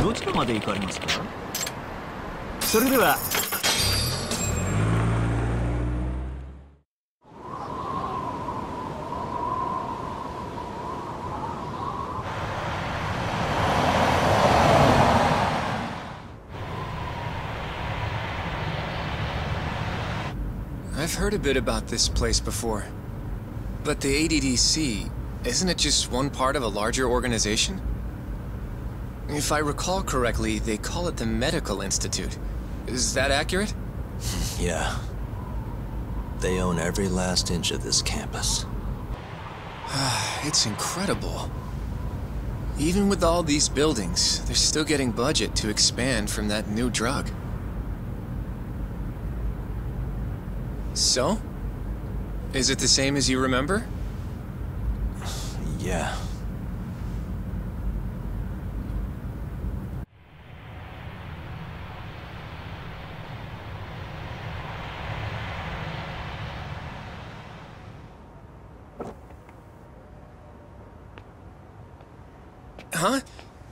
どちらまで行かれますか？それでは。I've heard a bit about this place before. But the ADDC, isn't it just one part of a larger organization? If I recall correctly, they call it the Medical Institute. Is that accurate? Yeah. They own every last inch of this campus. It's incredible. Even with all these buildings, they're still getting budget to expand from that new drug. So? Is it the same as you remember? Yeah. Huh?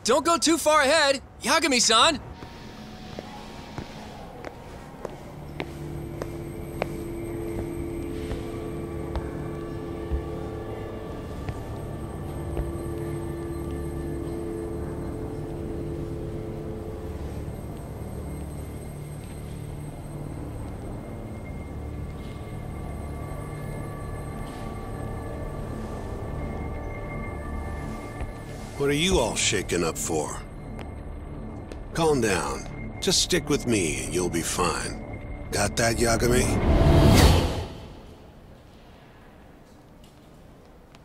Don't go too far ahead! Yagami-san! What are you all shaken up for? Calm down. Just stick with me and you'll be fine. Got that, Yagami?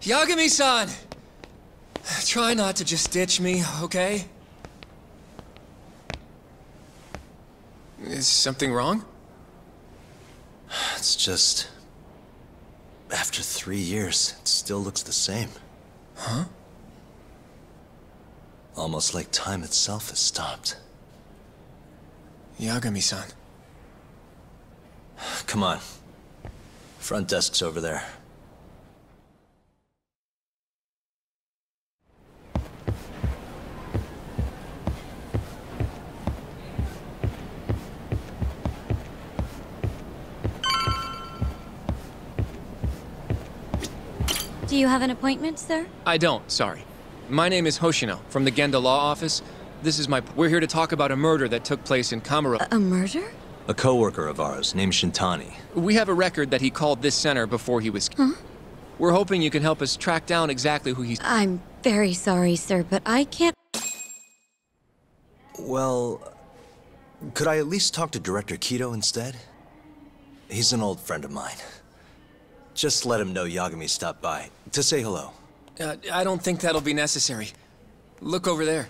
Yagami-san! Try not to just ditch me, okay? Is something wrong? It's just... After 3 years, it still looks the same. Huh? Almost like time itself has stopped. Yagami-san. Come on. Front desk's over there. Do you have an appointment, sir? I don't, sorry. My name is Hoshino, from the Genda Law Office. We're here to talk about a murder that took place in Kamuro. A murder? A coworker of ours, named Shintani. We have a record that he called this center before he was... Huh? We're hoping you can help us track down exactly who he's... I'm very sorry, sir, but I can't... Well... Could I at least talk to Director Kido instead? He's an old friend of mine. Just let him know Yagami stopped by, to say hello. I don't think that'll be necessary. Look over there.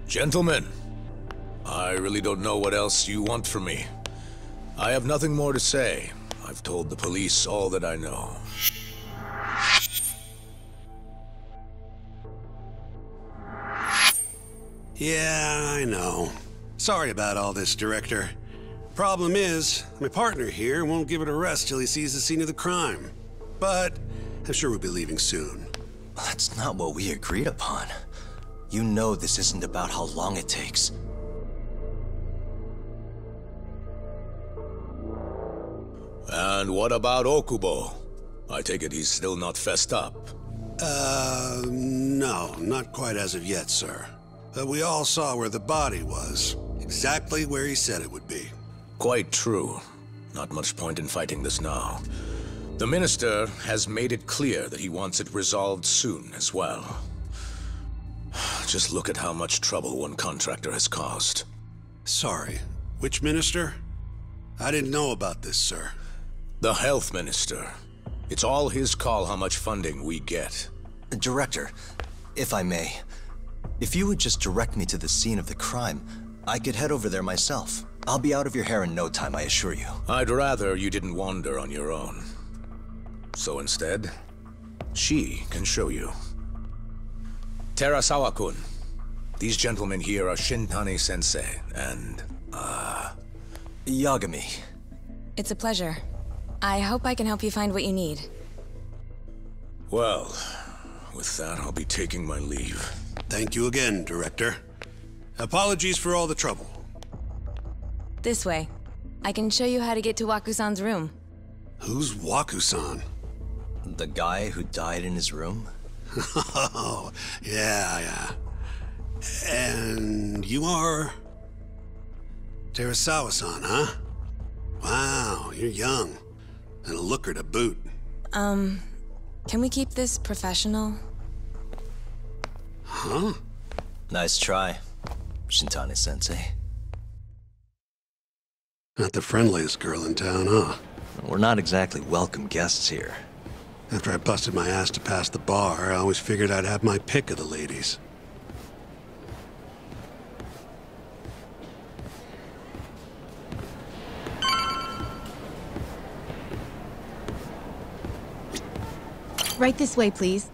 Gentlemen, I really don't know what else you want from me. I have nothing more to say. I've told the police all that I know. Yeah, I know. Sorry about all this, Director. Problem is, my partner here won't give it a rest till he sees the scene of the crime. But I'm sure we'll be leaving soon. That's not what we agreed upon. You know this isn't about how long it takes. And what about Okubo? I take it he's still not fessed up. No, not quite as of yet, sir. But we all saw where the body was. Exactly where he said it would be. Quite true. Not much point in fighting this now. The Minister has made it clear that he wants it resolved soon as well. Just look at how much trouble one contractor has caused. Sorry, which minister? I didn't know about this, sir. The Health Minister. It's all his call how much funding we get. Director, if I may, if you would just direct me to the scene of the crime, I could head over there myself. I'll be out of your hair in no time, I assure you. I'd rather you didn't wander on your own. So instead, she can show you. Terasawa-kun, these gentlemen here are Shintani-sensei and, Yagami. It's a pleasure. I hope I can help you find what you need. Well, with that, I'll be taking my leave. Thank you again, Director. Apologies for all the trouble. This way. I can show you how to get to Waku-san's room. Who's Waku-san? The guy who died in his room? Oh, yeah. And you are... Terasawa-san, huh? Wow, you're young. And a looker to boot. Can we keep this professional? Huh? Nice try, Shintani-sensei. Not the friendliest girl in town, huh? We're not exactly welcome guests here. After I busted my ass to pass the bar, I always figured I'd have my pick of the ladies. Right this way, please.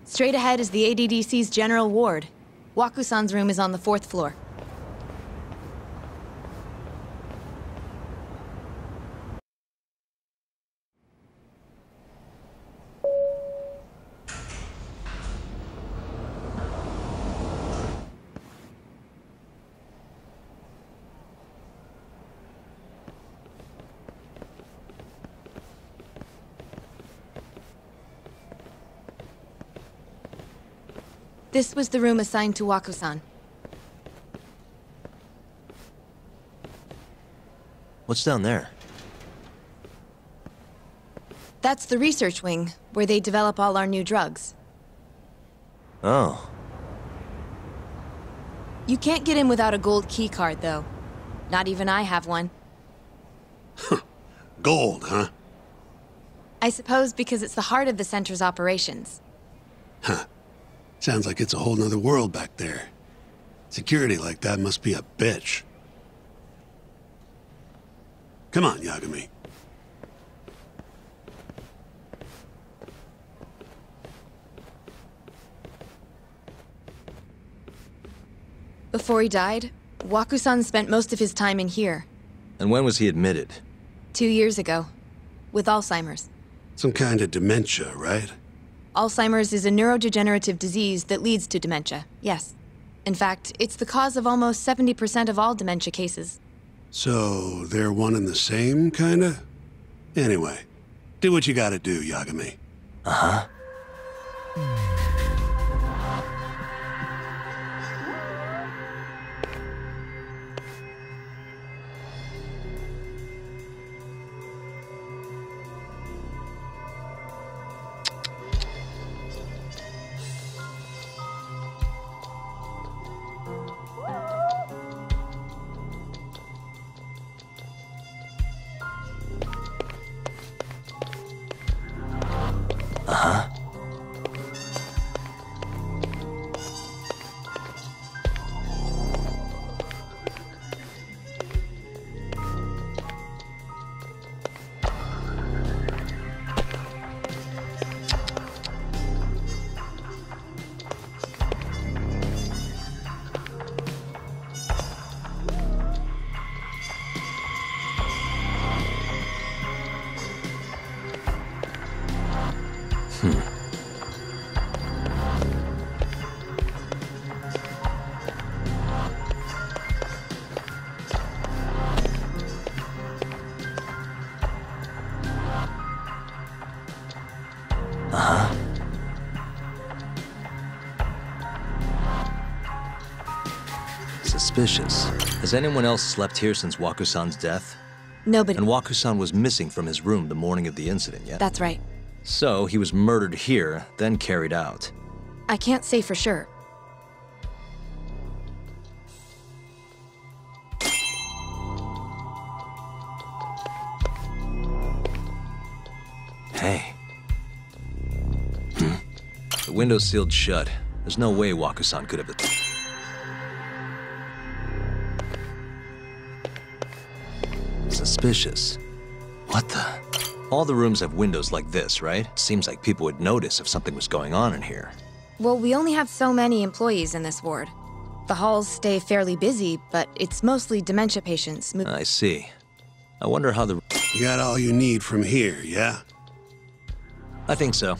Straight ahead is the ADDC's general ward. Waku-san's room is on the 4th floor. This was the room assigned to Waku-san. What's down there? That's the research wing, where they develop all our new drugs. Oh. You can't get in without a gold key card, though. Not even I have one. Gold, huh? I suppose because it's the heart of the center's operations. Huh. Sounds like it's a whole nother world back there. Security like that must be a bitch. Come on, Yagami. Before he died, Waku-san spent most of his time in here. And when was he admitted? 2 years ago. With Alzheimer's. Some kind of dementia, right? Alzheimer's is a neurodegenerative disease that leads to dementia, yes. In fact, it's the cause of almost 70% of all dementia cases. So, they're one and the same, kinda? Anyway, do what you gotta do, Yagami. Uh-huh. Suspicious. Has anyone else slept here since Waku-san's death? Nobody. And Waku-san was missing from his room the morning of the incident, yeah? That's right. So, he was murdered here, then carried out. I can't say for sure. Hey. The window's sealed shut. There's no way Waku-san could have... Suspicious. What the... All the rooms have windows like this, right? Seems like people would notice if something was going on in here. Well, we only have so many employees in this ward. The halls stay fairly busy, but it's mostly dementia patients. I see. I wonder how the... You got all you need from here, yeah? I think so.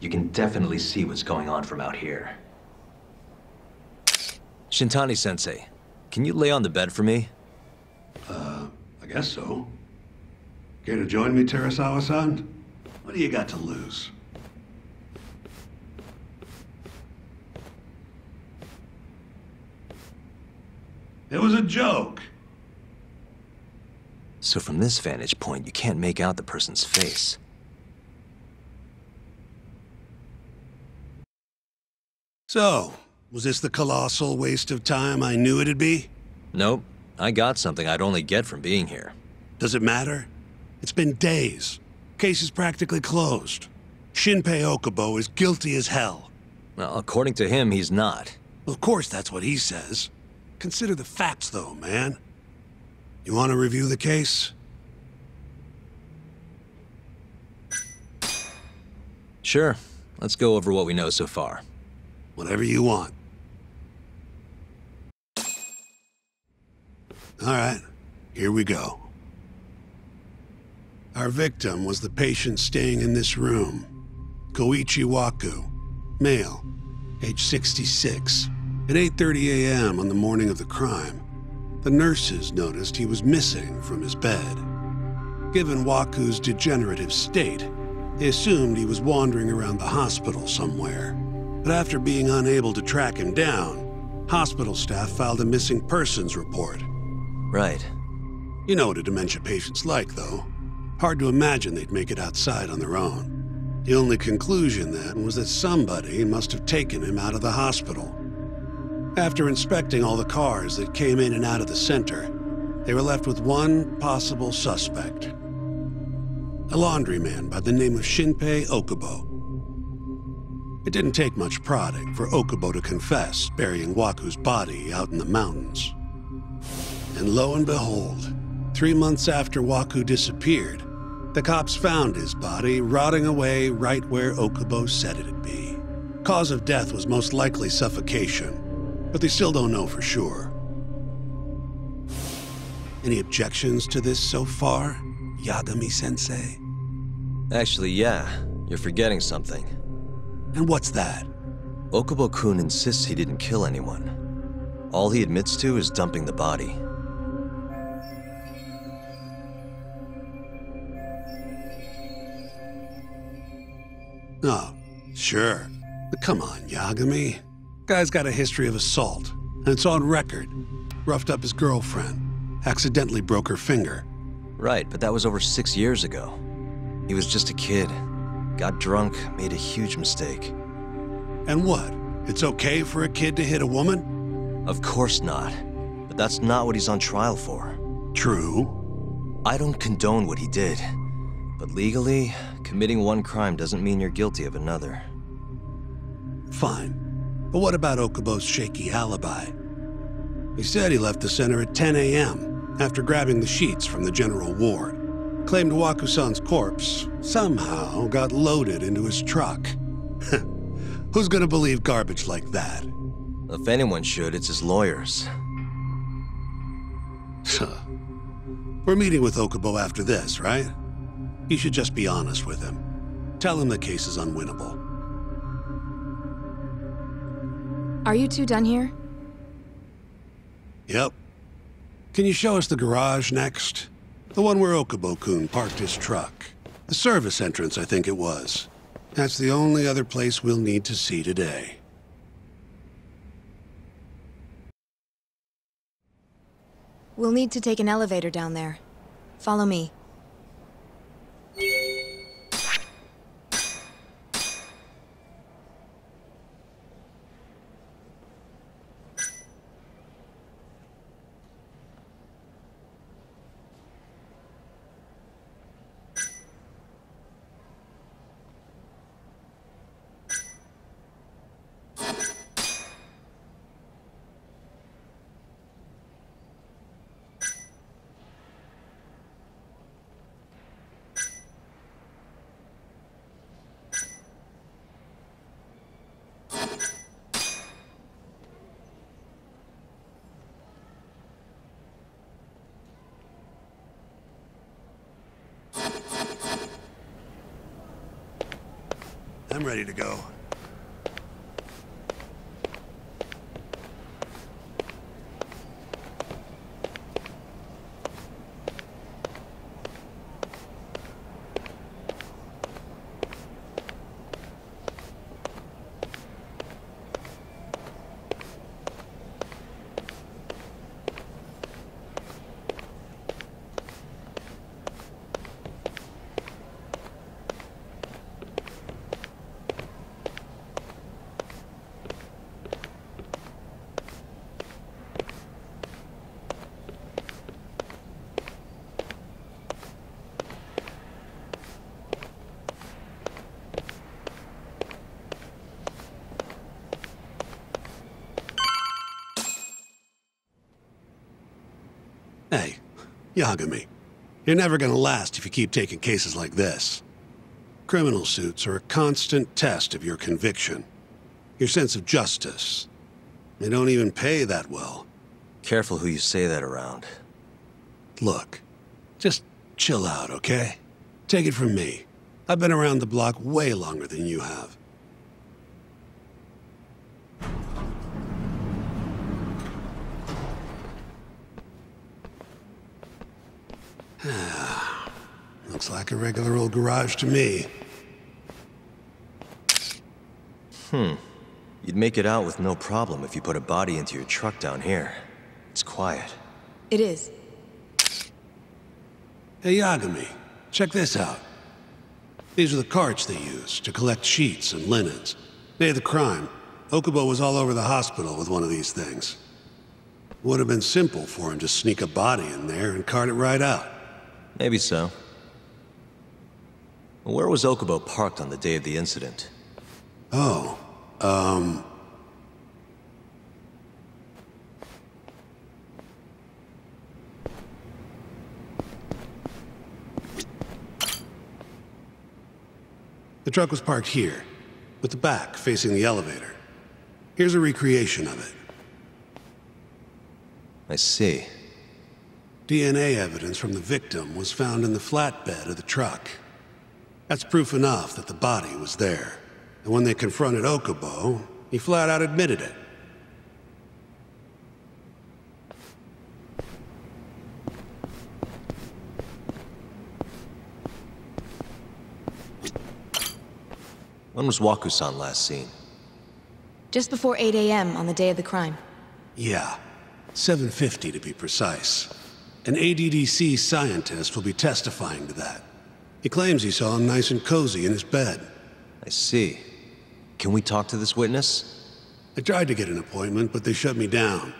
You can definitely see what's going on from out here. Shintani-sensei, can you lay on the bed for me? I guess so. Care to join me, Terasawa-san? What do you got to lose? It was a joke. So from this vantage point, you can't make out the person's face. So, was this the colossal waste of time I knew it'd be? Nope. I got something I'd only get from being here. Does it matter? It's been days. Case is practically closed. Shinpei Okubo is guilty as hell. Well, according to him, he's not. Of course that's what he says. Consider the facts, though, man. You want to review the case? Sure. Let's go over what we know so far. Whatever you want. All right, here we go. Our victim was the patient staying in this room. Koichi Waku, male, age 66. At 8:30 a.m. on the morning of the crime, the nurses noticed he was missing from his bed. Given Waku's degenerative state, they assumed he was wandering around the hospital somewhere. But after being unable to track him down, hospital staff filed a missing persons report. Right. You know what a dementia patient's like, though. Hard to imagine they'd make it outside on their own. The only conclusion then was that somebody must have taken him out of the hospital. After inspecting all the cars that came in and out of the center, they were left with one possible suspect. A laundryman by the name of Shinpei Okubo. It didn't take much prodding for Okubo to confess burying Waku's body out in the mountains. And lo and behold, 3 months after Waku disappeared, the cops found his body rotting away right where Okubo said it'd be. Cause of death was most likely suffocation, but they still don't know for sure. Any objections to this so far, Yagami-sensei? Actually, yeah. You're forgetting something. And what's that? Okubo-kun insists he didn't kill anyone. All he admits to is dumping the body. Oh, sure. But come on, Yagami. Guy's got a history of assault, and it's on record. Roughed up his girlfriend. Accidentally broke her finger. Right, but that was over 6 years ago. He was just a kid. Got drunk, made a huge mistake. And what? It's okay for a kid to hit a woman? Of course not. But that's not what he's on trial for. True. I don't condone what he did. But legally, committing one crime doesn't mean you're guilty of another. Fine. But what about Okubo's shaky alibi? He said he left the center at 10 a.m. after grabbing the sheets from the general ward. Claimed Waku-san's corpse somehow got loaded into his truck. Who's gonna believe garbage like that? If anyone should, it's his lawyers. We're meeting with Okubo after this, right? You should just be honest with him. Tell him the case is unwinnable. Are you two done here? Yep. Can you show us the garage next? The one where Okubo-kun parked his truck. The service entrance, I think it was. That's the only other place we'll need to see today. We'll need to take an elevator down there. Follow me. I'm ready to go. Hey, Yagami, you're never gonna last if you keep taking cases like this. Criminal suits are a constant test of your conviction, your sense of justice. They don't even pay that well. Careful who you say that around. Look, just chill out, okay? Take it from me. I've been around the block way longer than you have. Looks like a regular old garage to me. You'd make it out with no problem if you put a body into your truck down here. It's quiet. It is. Hey, Yagami, check this out. These are the carts they use to collect sheets and linens. Day of the crime, Okubo was all over the hospital with one of these things. Would have been simple for him to sneak a body in there and cart it right out. Maybe so. Where was Okubo parked on the day of the incident? Oh, the truck was parked here, with the back facing the elevator. Here's a recreation of it. I see. DNA evidence from the victim was found in the flatbed of the truck. That's proof enough that the body was there. And when they confronted Okubo, he flat out admitted it. When was Waku-san last seen? Just before 8 a.m. on the day of the crime. Yeah, 7:50 to be precise. An ADDC scientist will be testifying to that. He claims he saw him nice and cozy in his bed. I see. Can we talk to this witness? I tried to get an appointment, but they shut me down.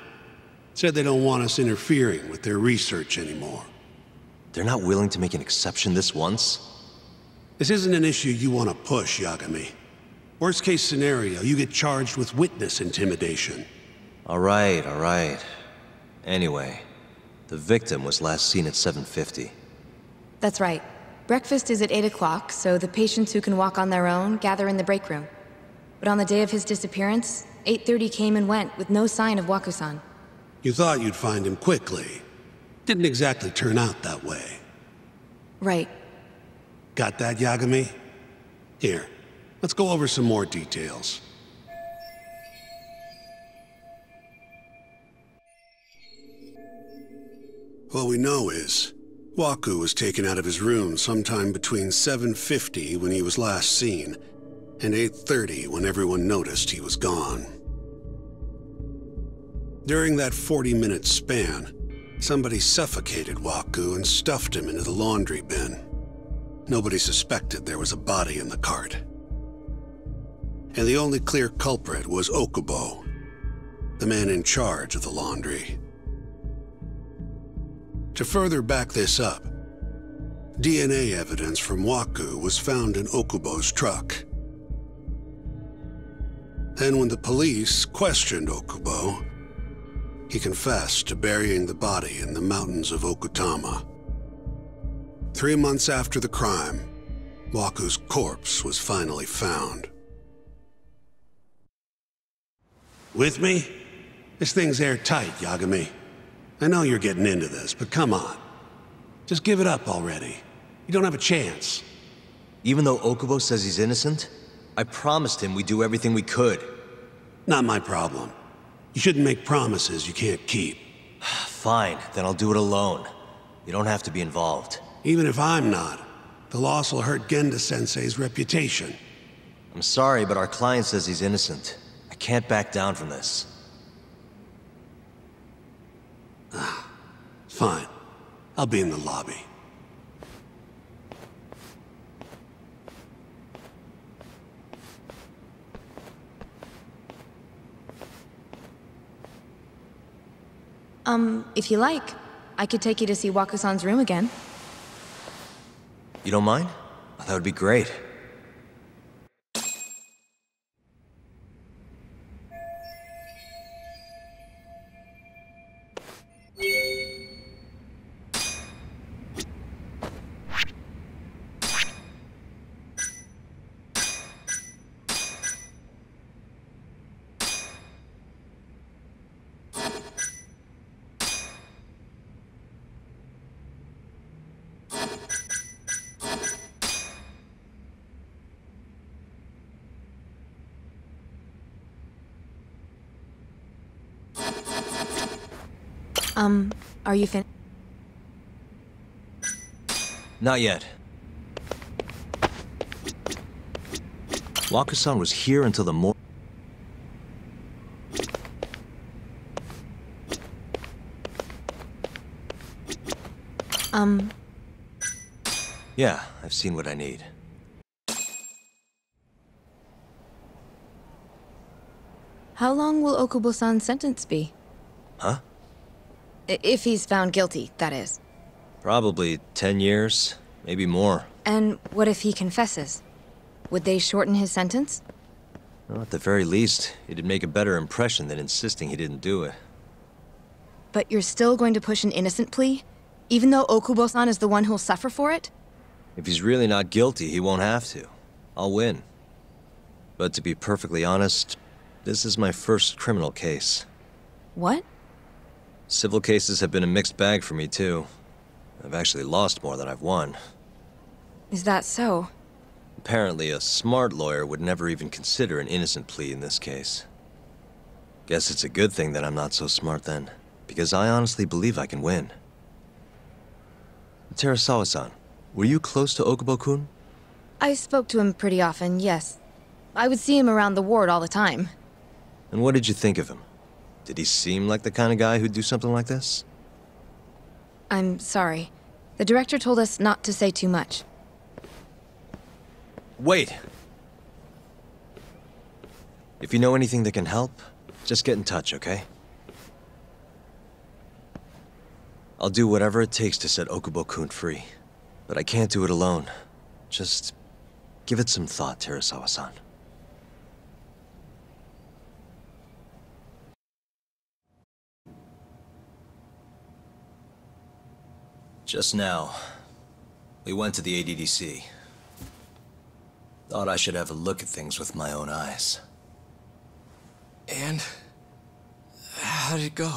Said they don't want us interfering with their research anymore. They're not willing to make an exception this once? This isn't an issue you want to push, Yagami. Worst case scenario, you get charged with witness intimidation. All right. Anyway, the victim was last seen at 7:50. That's right. Breakfast is at 8 o'clock, so the patients who can walk on their own gather in the break room. But on the day of his disappearance, 8:30 came and went with no sign of Waku-san. You thought you'd find him quickly. Didn't exactly turn out that way. Right. Got that, Yagami? Here, let's go over some more details. What we know is, Waku was taken out of his room sometime between 7:50 when he was last seen, and 8:30 when everyone noticed he was gone. During that 40-minute span, somebody suffocated Waku and stuffed him into the laundry bin. Nobody suspected there was a body in the cart. And the only clear culprit was Okubo, the man in charge of the laundry. To further back this up, DNA evidence from Waku was found in Okubo's truck. Then when the police questioned Okubo, he confessed to burying the body in the mountains of Okutama. 3 months after the crime, Waku's corpse was finally found. With me? This thing's airtight, Yagami. I know you're getting into this, but come on. Just give it up already. You don't have a chance. Even though Okubo says he's innocent? I promised him we'd do everything we could. Not my problem. You shouldn't make promises you can't keep. Fine, then I'll do it alone. You don't have to be involved. Even if I'm not, the loss will hurt Genda-sensei's reputation. I'm sorry, but our client says he's innocent. I can't back down from this. Fine. I'll be in the lobby. If you like, I could take you to see Waku-san's room again. You don't mind? That would be great. Are you fin- Not yet. Waku-san was here until the morning. Yeah, I've seen what I need. How long will Okubo-san's sentence be? Huh? If he's found guilty, that is. Probably 10 years, maybe more. And what if he confesses? Would they shorten his sentence? Well, at the very least, it'd make a better impression than insisting he didn't do it. But you're still going to push an innocent plea? Even though Okubo-san is the one who'll suffer for it? If he's really not guilty, he won't have to. I'll win. But to be perfectly honest, this is my first criminal case. What? Civil cases have been a mixed bag for me, too. I've actually lost more than I've won. Is that so? Apparently, a smart lawyer would never even consider an innocent plea in this case. Guess it's a good thing that I'm not so smart then, because I honestly believe I can win. Terasawa-san, were you close to Okubo-kun? I spoke to him pretty often, yes. I would see him around the ward all the time. And what did you think of him? Did he seem like the kind of guy who'd do something like this? I'm sorry. The director told us not to say too much. Wait! If you know anything that can help, just get in touch, okay? I'll do whatever it takes to set Okubo-kun free. But I can't do it alone. Just give it some thought, Terasawa-san. Just now, we went to the ADDC. Thought I should have a look at things with my own eyes. And? How did it go?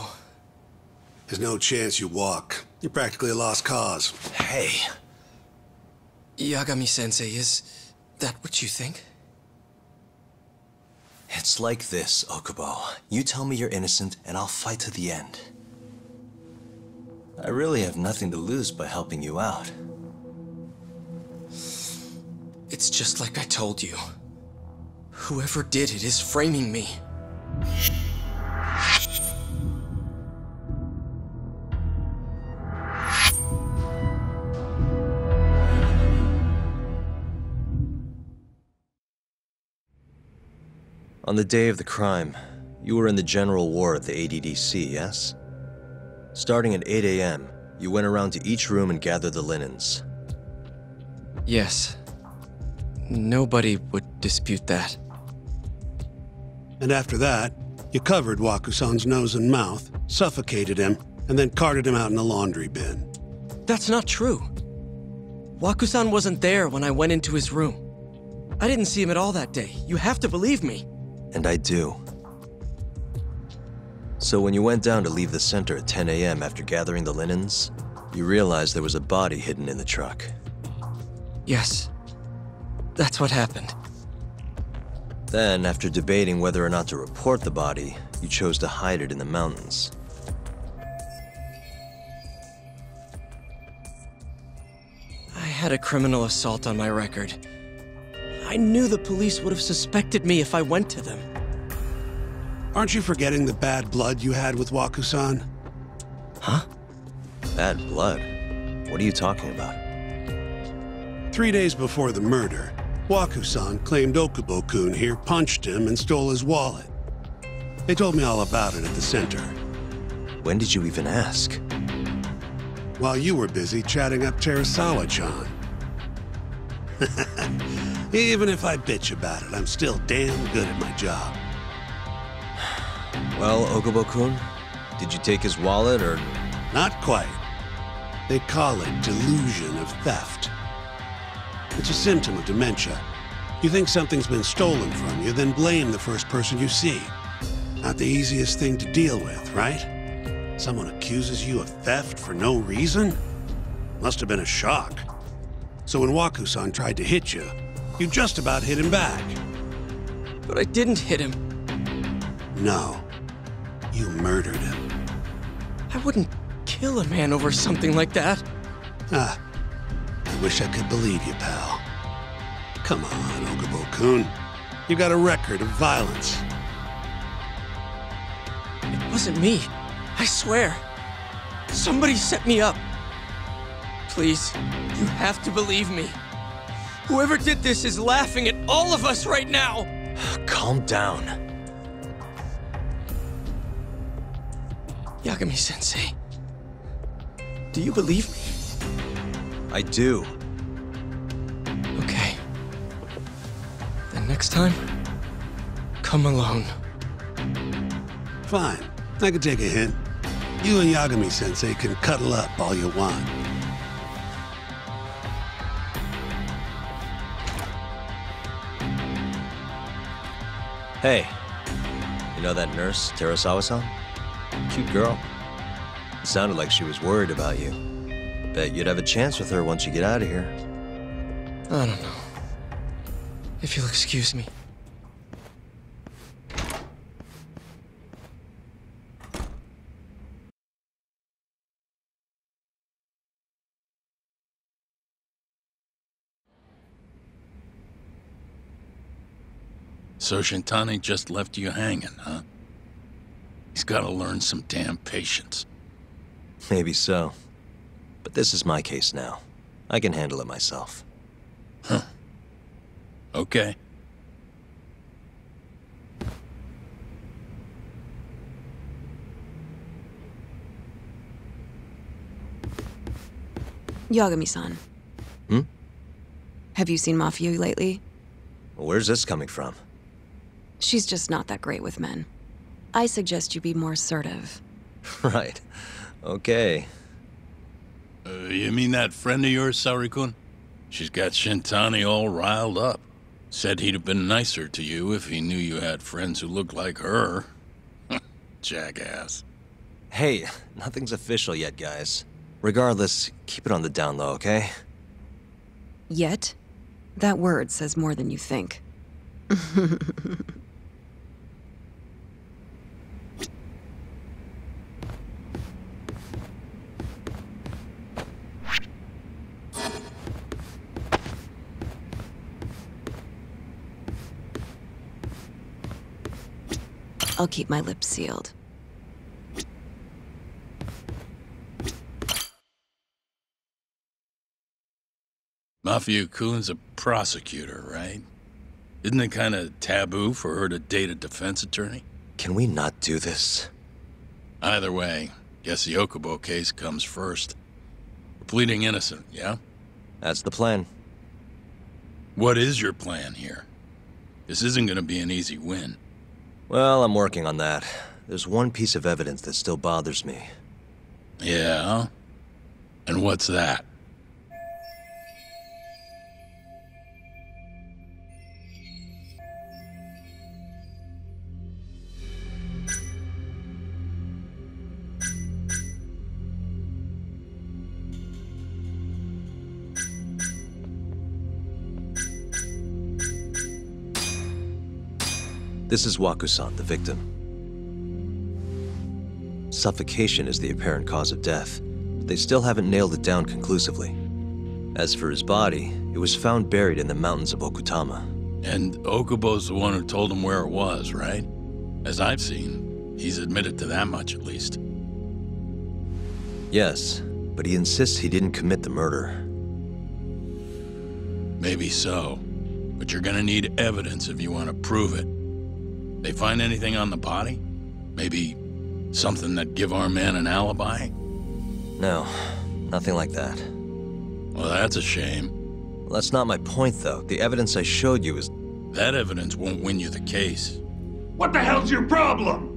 There's no chance you walk. You're practically a lost cause. Hey! Yagami-sensei, is that what you think? It's like this, Okubo. You tell me you're innocent, and I'll fight to the end. I really have nothing to lose by helping you out. It's just like I told you. Whoever did it is framing me. On the day of the crime, you were in the general ward at the ADDC, yes? Starting at 8 a.m., you went around to each room and gathered the linens. Yes. Nobody would dispute that. And after that, you covered Waku-san's nose and mouth, suffocated him, and then carted him out in a laundry bin. That's not true. Waku-san wasn't there when I went into his room. I didn't see him at all that day. You have to believe me. And I do. So when you went down to leave the center at 10 a.m. after gathering the linens, you realized there was a body hidden in the truck. Yes. That's what happened. Then, after debating whether or not to report the body, you chose to hide it in the mountains. I had a criminal assault on my record. I knew the police would have suspected me if I went to them. Aren't you forgetting the bad blood you had with Waku-san? Huh? Bad blood? What are you talking about? 3 days before the murder, Waku-san claimed Okubo-kun here punched him and stole his wallet. They told me all about it at the center. When did you even ask? While you were busy chatting up Terasawa-chan. Even if I bitch about it, I'm still damn good at my job. Well, Okubo-kun, did you take his wallet, or...? Not quite. They call it delusion of theft. It's a symptom of dementia. You think something's been stolen from you, then blame the first person you see. Not the easiest thing to deal with, right? Someone accuses you of theft for no reason? Must have been a shock. So when Waku-san tried to hit you, you just about hit him back. But I didn't hit him. No. You murdered him. I wouldn't kill a man over something like that. Ah. I wish I could believe you, pal. Come on, Okubo-kun. You got a record of violence. It wasn't me. I swear. Somebody set me up. Please, you have to believe me. Whoever did this is laughing at all of us right now. Calm down. Yagami-sensei, do you believe me? I do. Okay. Then next time, come alone. Fine. I can take a hint. You and Yagami-sensei can cuddle up all you want. Hey, you know that nurse, Terasawa-san? Cute girl. It sounded like she was worried about you. Bet you'd have a chance with her once you get out of here. I don't know. If you'll excuse me. So Shintani just left you hanging, huh? He's gotta learn some damn patience. Maybe so. But this is my case now. I can handle it myself. Huh. Okay. Yagami-san. Hmm? Have you seen Mafia lately? Where's this coming from? She's just not that great with men. I suggest you be more assertive. Right. Okay. You mean that friend of yours, Saori-kun? She's got Shintani all riled up. Said he'd have been nicer to you if he knew you had friends who looked like her. Jackass. Hey, nothing's official yet, guys. Regardless, keep it on the down low, okay? Yet? That word says more than you think. I'll keep my lips sealed. Mafia-kun's a prosecutor, right? Isn't it kind of taboo for her to date a defense attorney? Can we not do this? Either way, guess the Okubo case comes first. We're pleading innocent, yeah? That's the plan. What is your plan here? This isn't gonna be an easy win. Well, I'm working on that. There's one piece of evidence that still bothers me. Yeah? And what's that? This is Waku-san, the victim. Suffocation is the apparent cause of death, but they still haven't nailed it down conclusively. As for his body, it was found buried in the mountains of Okutama. And Okubo's the one who told him where it was, right? As I've seen, he's admitted to that much at least. Yes, but he insists he didn't commit the murder. Maybe so, but you're gonna need evidence if you want to prove it. They find anything on the body? Maybe something that give our man an alibi? No, nothing like that. Well, that's a shame. Well, that's not my point, though. The evidence I showed you is... That evidence won't win you the case. What the hell's your problem?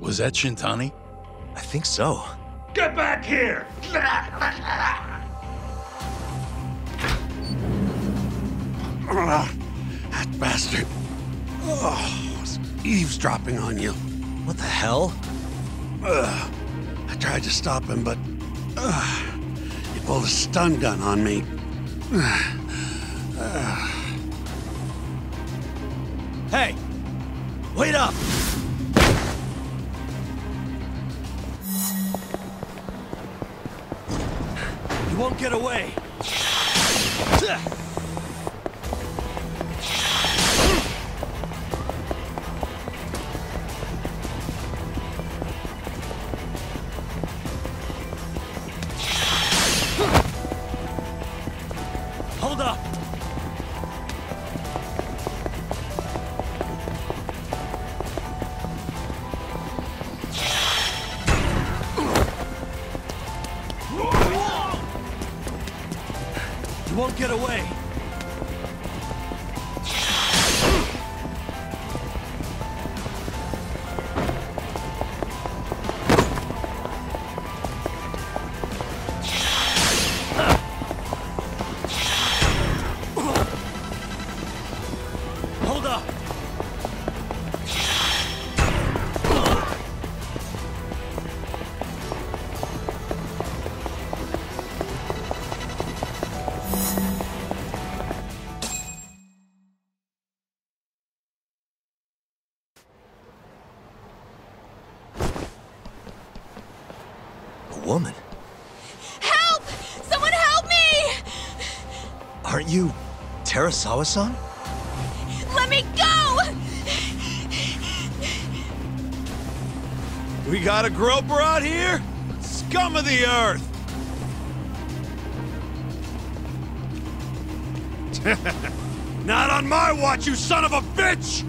Was that Shintani? I think so. Get back here! That bastard. Oh, was eavesdropping on you. What the hell? I tried to stop him, but he pulled a stun gun on me. Hey! Wait up! You won't get away! Hold up! You won't get away! Hold up! A woman? Help! Someone help me! Aren't you Terasawa-san? Let me go! We got a groper out here? Scum of the earth! Not on my watch, you son of a bitch!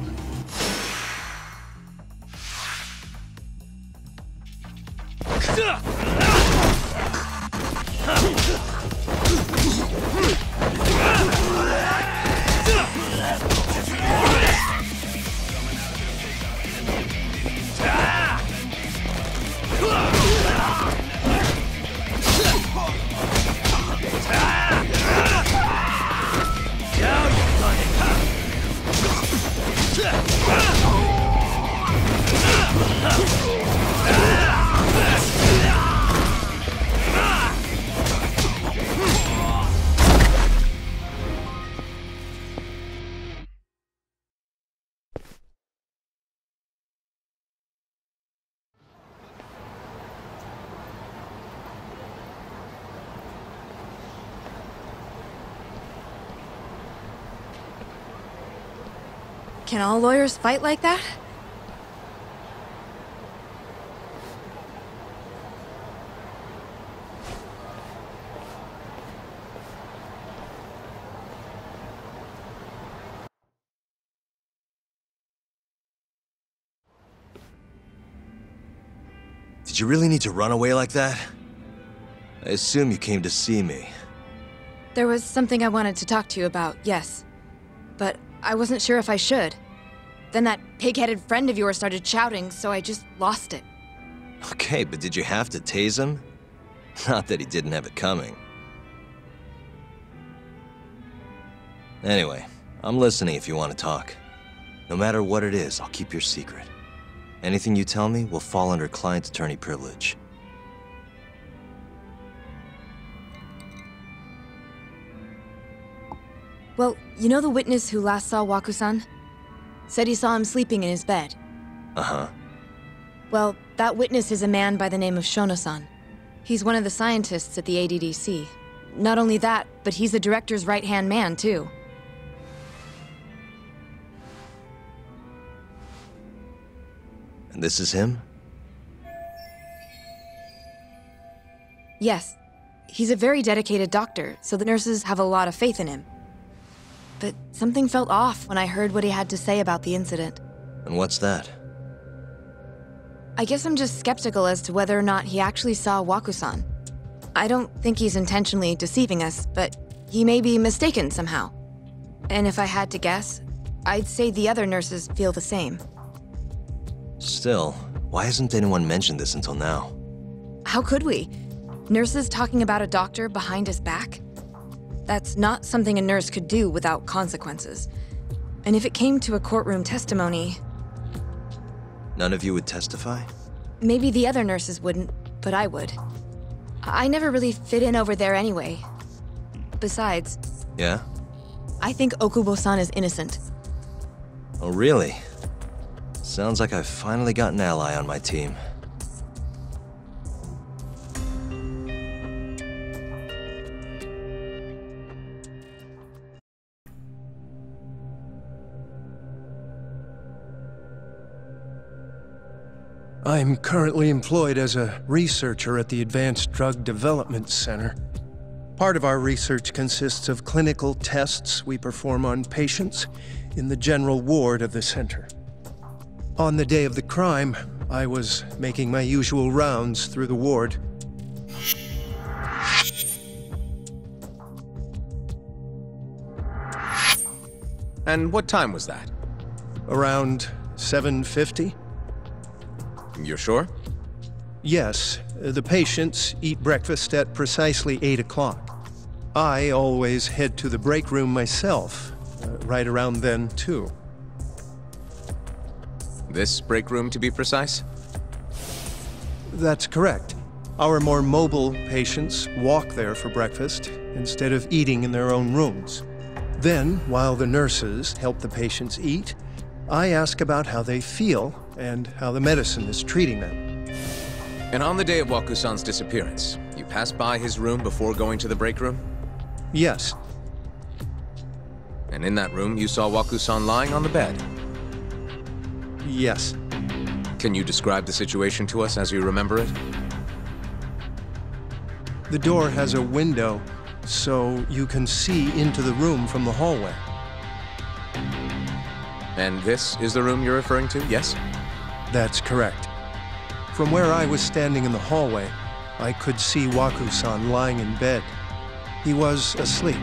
Can all lawyers fight like that? Did you really need to run away like that? I assume you came to see me. There was something I wanted to talk to you about, yes. But I wasn't sure if I should. Then that pig-headed friend of yours started shouting, so I just lost it. Okay, but did you have to tase him? Not that he didn't have it coming. Anyway, I'm listening if you want to talk. No matter what it is, I'll keep your secret. Anything you tell me will fall under client attorney privilege. Well, you know the witness who last saw Waku-san? Said he saw him sleeping in his bed. Uh-huh. Well, that witness is a man by the name of Shono-san. He's one of the scientists at the ADDC. Not only that, but he's the director's right-hand man, too. And this is him? Yes. He's a very dedicated doctor, so the nurses have a lot of faith in him. But something felt off when I heard what he had to say about the incident. And what's that? I guess I'm just skeptical as to whether or not he actually saw Waku-san. I don't think he's intentionally deceiving us, but he may be mistaken somehow. And if I had to guess, I'd say the other nurses feel the same. Still, why hasn't anyone mentioned this until now? How could we? Nurses talking about a doctor behind his back? That's not something a nurse could do without consequences. And if it came to a courtroom testimony... None of you would testify? Maybe the other nurses wouldn't, but I would. I never really fit in over there anyway. Besides... Yeah? I think Okubo-san is innocent. Oh, really? Sounds like I've finally got an ally on my team. I'm currently employed as a researcher at the Advanced Drug Development Center. Part of our research consists of clinical tests we perform on patients in the general ward of the center. On the day of the crime, I was making my usual rounds through the ward. And what time was that? Around 7:50? You're sure? Yes. The patients eat breakfast at precisely 8 o'clock. I always head to the break room myself, right around then, too. This break room, to be precise? That's correct. Our more mobile patients walk there for breakfast instead of eating in their own rooms. Then, while the nurses help the patients eat, I ask about how they feel and how the medicine is treating them. And on the day of Waku-san's disappearance, you passed by his room before going to the break room? Yes. And in that room, you saw Waku-san lying on the bed? Yes. Can you describe the situation to us as you remember it? The door has a window, so you can see into the room from the hallway. And this is the room you're referring to, yes? That's correct. From where I was standing in the hallway, I could see Waku-san lying in bed. He was asleep,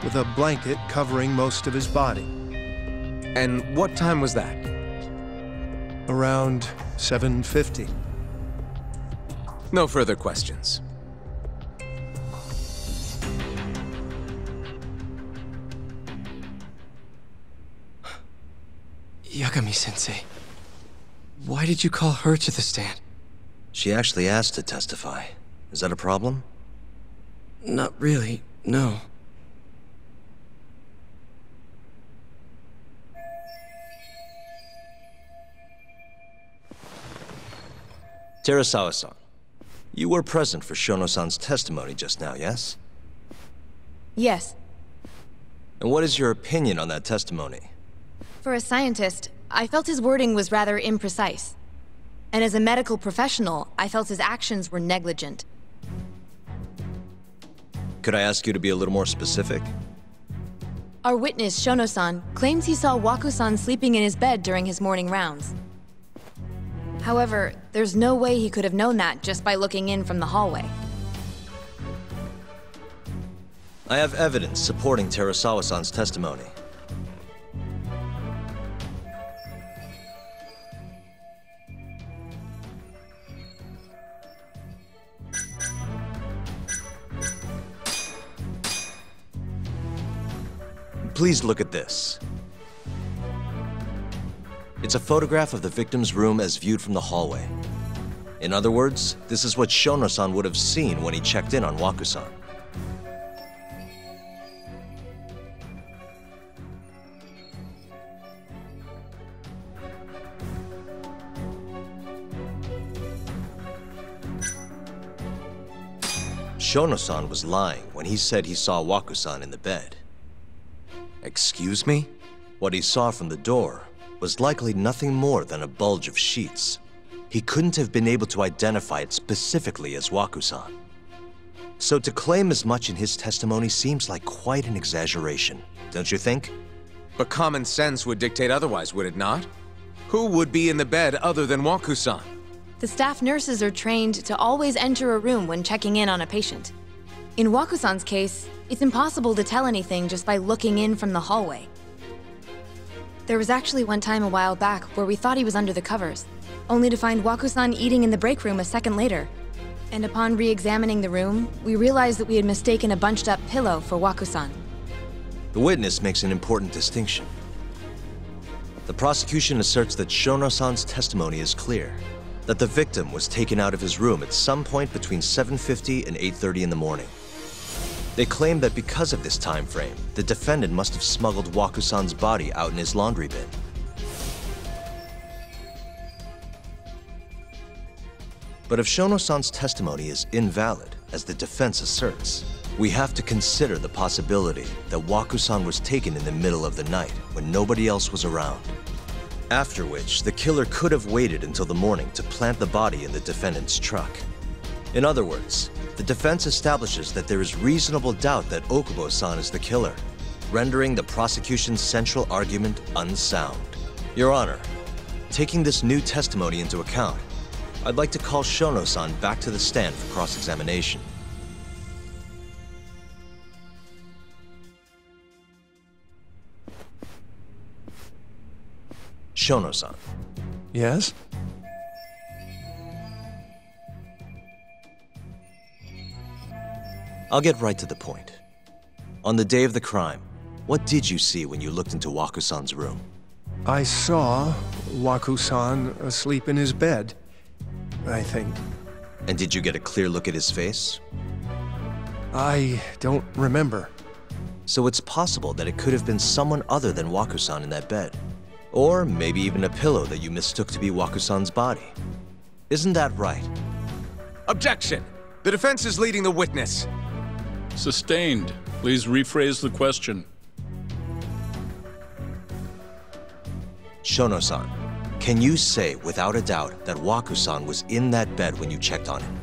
with a blanket covering most of his body. And what time was that? Around 7:50. No further questions. Yagami-sensei, why did you call her to the stand? She actually asked to testify. Is that a problem? Not really, no. Terasawa-san, you were present for Shono-san's testimony just now, yes? Yes. And what is your opinion on that testimony? For a scientist, I felt his wording was rather imprecise. And as a medical professional, I felt his actions were negligent. Could I ask you to be a little more specific? Our witness, Shono-san, claims he saw Waku-san sleeping in his bed during his morning rounds. However, there's no way he could have known that just by looking in from the hallway. I have evidence supporting Terasawa-san's testimony. Please look at this. It's a photograph of the victim's room as viewed from the hallway. In other words, this is what Shono-san would have seen when he checked in on Waku-san. Shono-san was lying when he said he saw Waku-san in the bed. Excuse me? What he saw from the door was likely nothing more than a bulge of sheets. He couldn't have been able to identify it specifically as Waku-san. So to claim as much in his testimony seems like quite an exaggeration, don't you think? But common sense would dictate otherwise, would it not? Who would be in the bed other than Waku-san? The staff nurses are trained to always enter a room when checking in on a patient. In Waku-san's case, it's impossible to tell anything just by looking in from the hallway. There was actually one time a while back where we thought he was under the covers, only to find Waku-san eating in the break room a second later. And upon re-examining the room, we realized that we had mistaken a bunched-up pillow for Waku-san. The witness makes an important distinction. The prosecution asserts that Shono-san's testimony is clear, that the victim was taken out of his room at some point between 7:50 and 8:30 in the morning. They claim that because of this time frame, the defendant must have smuggled Waku-san's body out in his laundry bin. But if Shono-san's testimony is invalid, as the defense asserts, we have to consider the possibility that Waku-san was taken in the middle of the night when nobody else was around. After which, the killer could have waited until the morning to plant the body in the defendant's truck. In other words, the defense establishes that there is reasonable doubt that Okubo-san is the killer, rendering the prosecution's central argument unsound. Your Honor, taking this new testimony into account, I'd like to call Shono-san back to the stand for cross-examination. Shono-san. Yes? I'll get right to the point. On the day of the crime, what did you see when you looked into Waku-san's room? I saw Waku-san asleep in his bed, I think. And did you get a clear look at his face? I don't remember. So it's possible that it could have been someone other than Waku-san in that bed. Or maybe even a pillow that you mistook to be Waku-san's body. Isn't that right? Objection! The defense is leading the witness. Sustained. Please rephrase the question. Shono-san, can you say without a doubt that Waku-san was in that bed when you checked on him?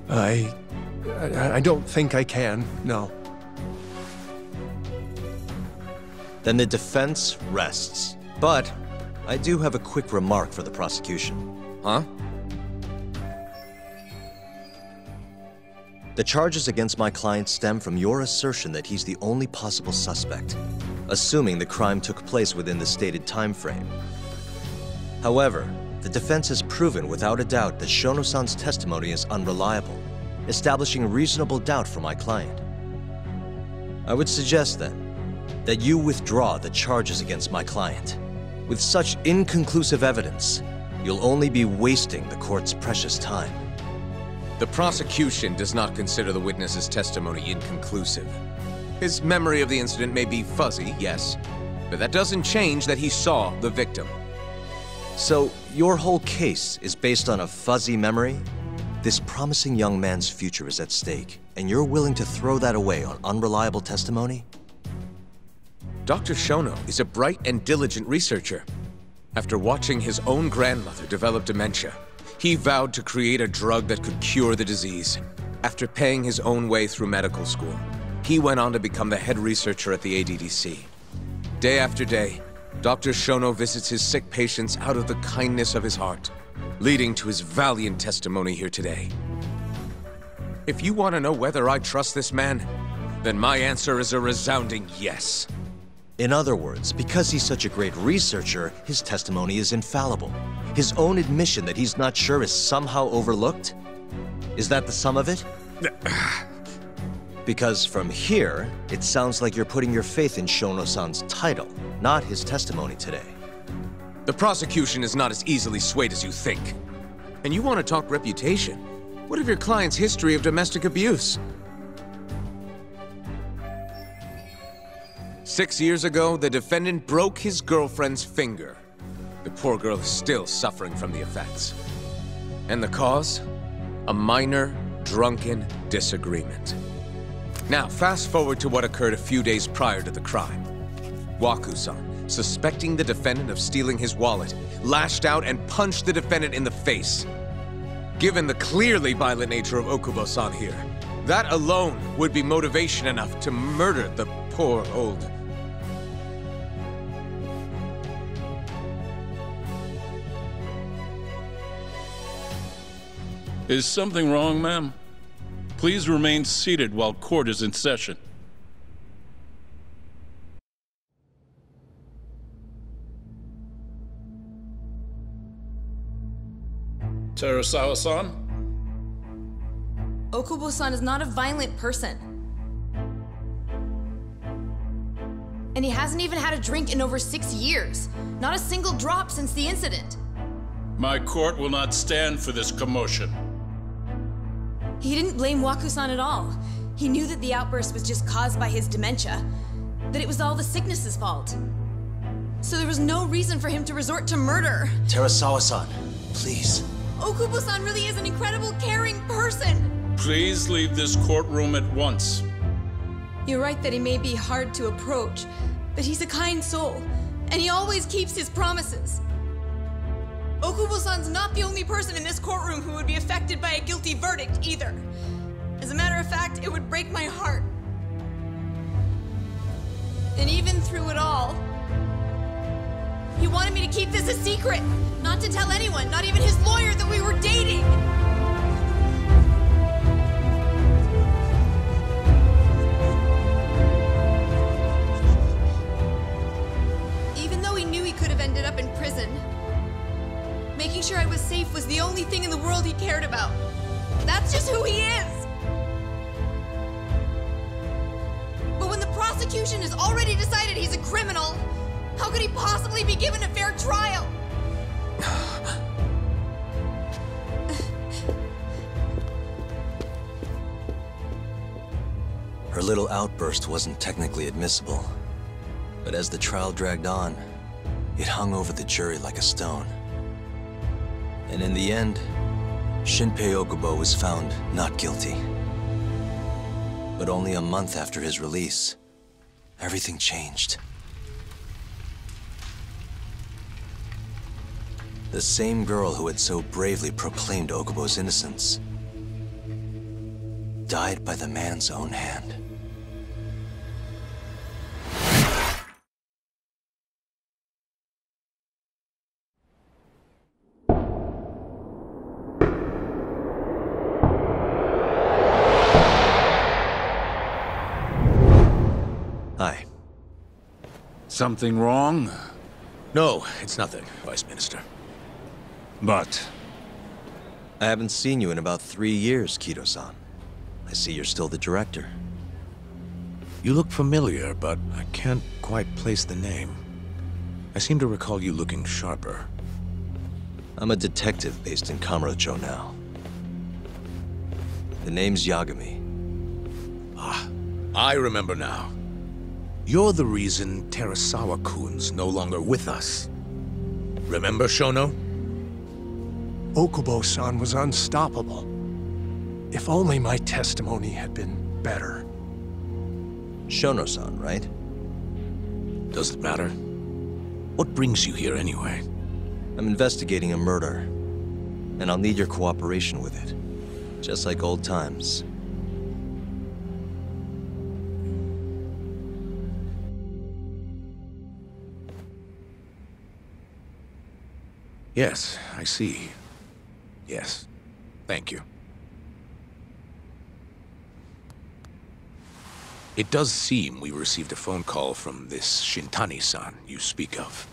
I don't think I can, no. Then the defense rests. But I do have a quick remark for the prosecution. Huh? The charges against my client stem from your assertion that he's the only possible suspect, assuming the crime took place within the stated time frame. However, the defense has proven without a doubt that Shono-san's testimony is unreliable, establishing reasonable doubt for my client. I would suggest then that you withdraw the charges against my client. With such inconclusive evidence, you'll only be wasting the court's precious time. The prosecution does not consider the witness's testimony inconclusive. His memory of the incident may be fuzzy, yes, but that doesn't change that he saw the victim. So, your whole case is based on a fuzzy memory? This promising young man's future is at stake, and you're willing to throw that away on unreliable testimony? Dr. Shono is a bright and diligent researcher. After watching his own grandmother develop dementia, he vowed to create a drug that could cure the disease. After paying his own way through medical school, he went on to become the head researcher at the ADDC. Day after day, Dr. Shono visits his sick patients out of the kindness of his heart, leading to his valiant testimony here today. If you want to know whether I trust this man, then my answer is a resounding yes. In other words, because he's such a great researcher, his testimony is infallible. His own admission that he's not sure is somehow overlooked? Is that the sum of it? Because from here, it sounds like you're putting your faith in Shono-san's title, not his testimony today. The prosecution is not as easily swayed as you think. And you want to talk reputation? What of your client's history of domestic abuse? 6 years ago, the defendant broke his girlfriend's finger. The poor girl is still suffering from the effects. And the cause? A minor, drunken disagreement. Now, fast forward to what occurred a few days prior to the crime. Waku-san, suspecting the defendant of stealing his wallet, lashed out and punched the defendant in the face. Given the clearly violent nature of Okubo-san here, that alone would be motivation enough to murder the poor old... Is something wrong, ma'am? Please remain seated while court is in session. Terasawa-san? Okubo-san is not a violent person. And he hasn't even had a drink in over 6 years. Not a single drop since the incident. My court will not stand for this commotion. He didn't blame Waku-san at all. He knew that the outburst was just caused by his dementia, that it was all the sickness's fault. So there was no reason for him to resort to murder. Terasawa-san, please. Okubo-san really is an incredible, caring person. Please leave this courtroom at once. You're right that he may be hard to approach, but he's a kind soul, and he always keeps his promises. Okubo-san's not the only person in this courtroom who would be affected by a guilty verdict, either. As a matter of fact, it would break my heart. And even through it all, he wanted me to keep this a secret, not to tell anyone, not even his lawyer, that we were dating. Even though he knew he could have ended up in prison, making sure I was safe was the only thing in the world he cared about. That's just who he is! But when the prosecution has already decided he's a criminal, how could he possibly be given a fair trial? Her little outburst wasn't technically admissible, but as the trial dragged on, it hung over the jury like a stone. And in the end, Shinpei Okubo was found not guilty. But only a month after his release, everything changed. The same girl who had so bravely proclaimed Okubo's innocence died by the man's own hand. Hi. Something wrong? No, it's nothing, Vice Minister. But... I haven't seen you in about 3 years, Kido-san. I see you're still the director. You look familiar, but I can't quite place the name. I seem to recall you looking sharper. I'm a detective based in Kamurocho now. The name's Yagami. Ah, I remember now. You're the reason Terasawa-kun's no longer with us. Remember, Shono? Okubo-san was unstoppable. If only my testimony had been better. Shono-san, right? Does it matter? What brings you here anyway? I'm investigating a murder, and I'll need your cooperation with it. Just like old times. Yes, I see. Yes. Thank you. It does seem we received a phone call from this Shintani-san you speak of.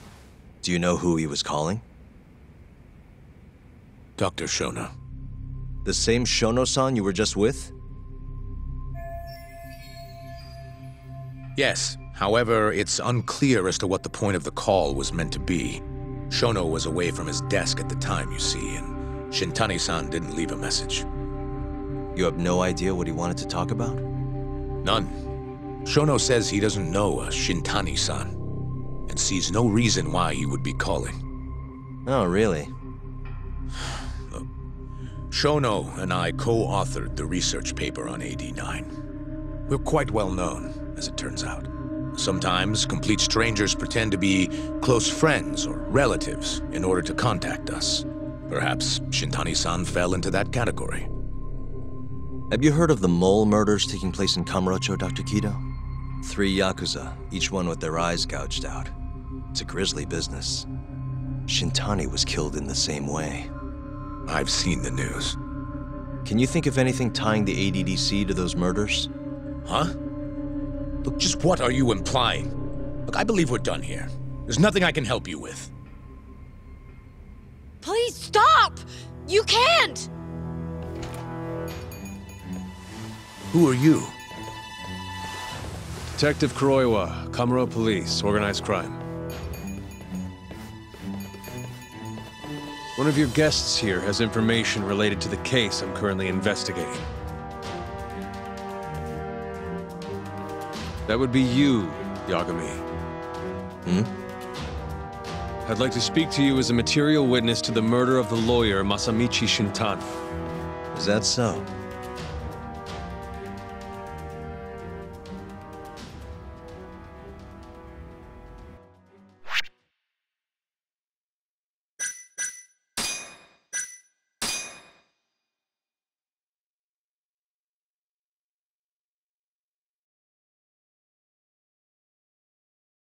Do you know who he was calling? Dr. Shono. The same Shono-san you were just with? Yes. However, it's unclear as to what the point of the call was meant to be. Shono was away from his desk at the time, you see, and Shintani-san didn't leave a message. You have no idea what he wanted to talk about? None. Shono says he doesn't know a Shintani-san, and sees no reason why he would be calling. Oh, really? Shono and I co-authored the research paper on AD9. We're quite well known, as it turns out. Sometimes, complete strangers pretend to be close friends or relatives in order to contact us. Perhaps Shintani-san fell into that category. Have you heard of the mole murders taking place in Kamurocho, Dr. Kido? 3 Yakuza, each one with their eyes gouged out. It's a grisly business. Shintani was killed in the same way. I've seen the news. Can you think of anything tying the ADDC to those murders? Huh? Look, just what are you implying? Look, I believe we're done here. There's nothing I can help you with. Please stop! You can't! Who are you? Detective Kuroiwa, Kamuro Police, Organized Crime. One of your guests here has information related to the case I'm currently investigating. That would be you, Yagami. I'd like to speak to you as a material witness to the murder of the lawyer Masamichi Shintani. Is that so?